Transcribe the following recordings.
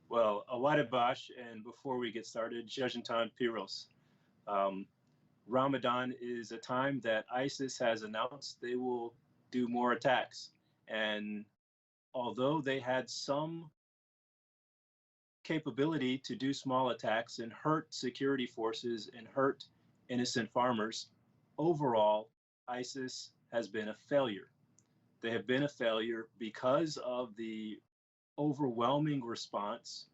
Well, Awadabash, and before we get started, Jajantan Piros. Um, Ramadan is a time that ISIS has announced they will do more attacks. And although they had some capability to do small attacks and hurt security forces and hurt innocent farmers, overall, ISIS has been a failure. They have been a failure because of the overwhelming response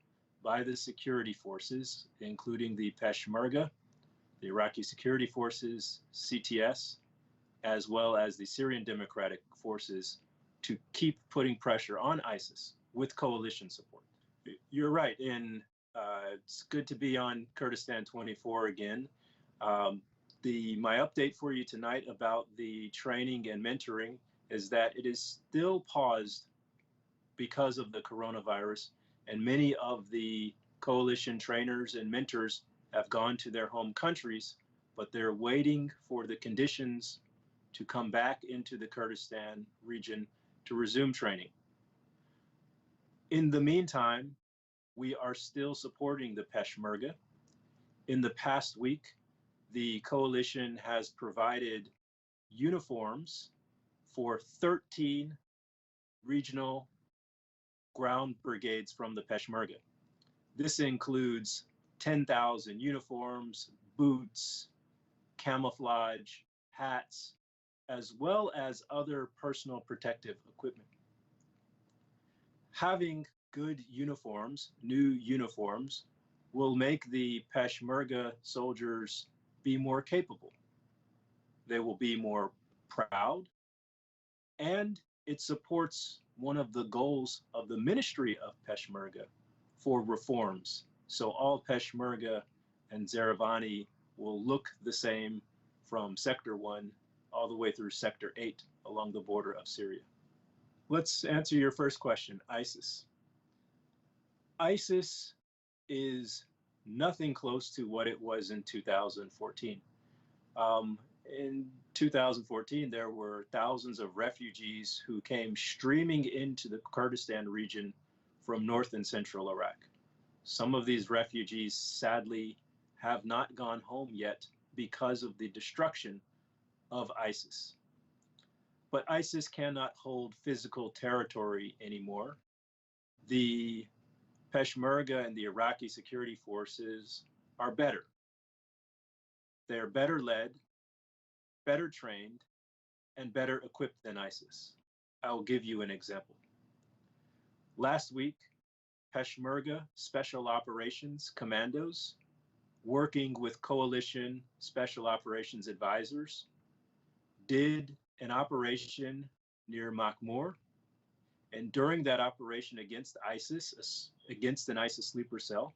by the security forces, including the Peshmerga, the Iraqi security forces, CTS, as well as the Syrian Democratic Forces, to keep putting pressure on ISIS with coalition support. You're right, and it's good to be on Kurdistan 24 again. Um, my update for you tonight about the training and mentoring is that it is still paused because of the coronavirus, and many of the coalition trainers and mentors have gone to their home countries, but they're waiting for the conditions to come back into the Kurdistan region to resume training. In the meantime, we are still supporting the Peshmerga. In the past week, the coalition has provided uniforms for 13 regional ground brigades from the Peshmerga. This includes 10,000 uniforms, boots, camouflage, hats, as well as other personal protective equipment. Having good uniforms, new uniforms, will make the Peshmerga soldiers be more capable. They will be more proud, and it supports one of the goals of the Ministry of Peshmerga for reforms. So all Peshmerga and Zeravani will look the same from Sector 1 all the way through Sector 8 along the border of Syria. Let's answer your first question, ISIS. ISIS is nothing close to what it was in 2014. In 2014, there were thousands of refugees who came streaming into the Kurdistan region from north and central Iraq. Some of these refugees, sadly, have not gone home yet because of the destruction of ISIS. But ISIS cannot hold physical territory anymore. The Peshmerga and the Iraqi security forces are better. They're better led, better trained, and better equipped than ISIS. I'll give you an example. Last week, Peshmerga Special Operations Commandos, working with coalition special operations advisors, did an operation near Makhmur. And during that operation against ISIS, against an ISIS sleeper cell,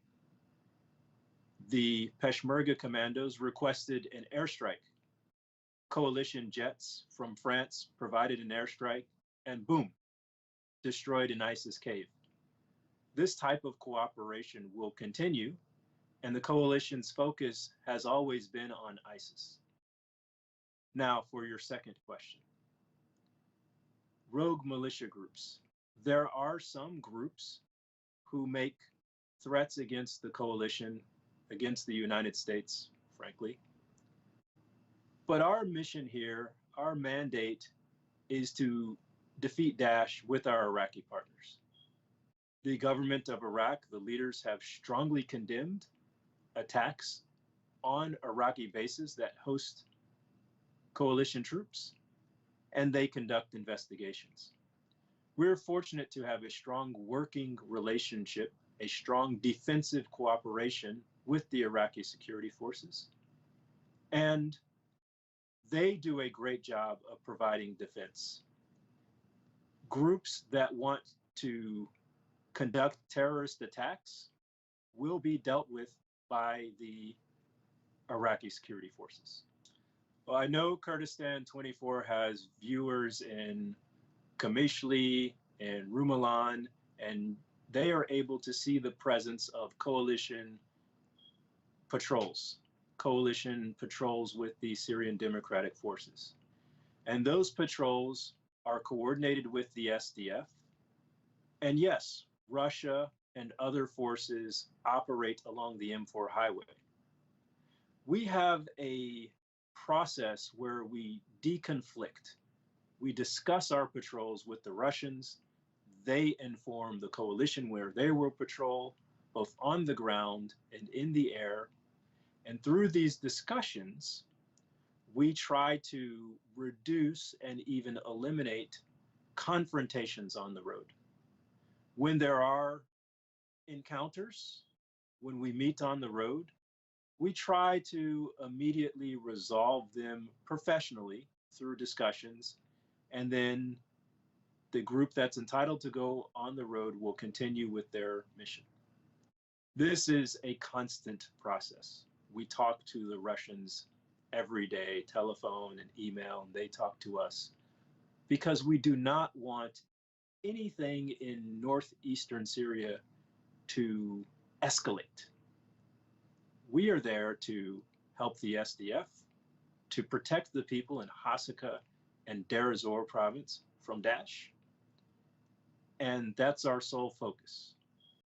the Peshmerga commandos requested an airstrike. Coalition jets from France provided an airstrike, and boom, destroyed an ISIS cave. This type of cooperation will continue, and the coalition's focus has always been on ISIS. Now, for your second question. Rogue militia groups. There are some groups who make threats against the coalition, against the United States, frankly. But our mission here, our mandate, is to defeat Daesh with our Iraqi partners. The government of Iraq, the leaders have strongly condemned attacks on Iraqi bases that host coalition troops, and they conduct investigations. We're fortunate to have a strong working relationship, a strong defensive cooperation with the Iraqi security forces. And they do a great job of providing defense. Groups that want to conduct terrorist attacks will be dealt with by the Iraqi security forces. Well, I know Kurdistan 24 has viewers in Kamishli and Rumelan, and they are able to see the presence of coalition patrols with the Syrian Democratic Forces. And those patrols are coordinated with the SDF. And yes, Russia and other forces operate along the M4 highway. We have a process where we deconflict. We discuss our patrols with the Russians. They inform the coalition where they will patrol, both on the ground and in the air. And through these discussions, we try to reduce and even eliminate confrontations on the road. When there are encounters, when we meet on the road, we try to immediately resolve them professionally through discussions, and then the group that's entitled to go on the road will continue with their mission. This is a constant process. We talk to the Russians every day, telephone and email, and they talk to us because we do not want anything in northeastern Syria to escalate. We are there to help the SDF, to protect the people in Hasaka and Deir ez-Zor province from Daesh. And that's our sole focus.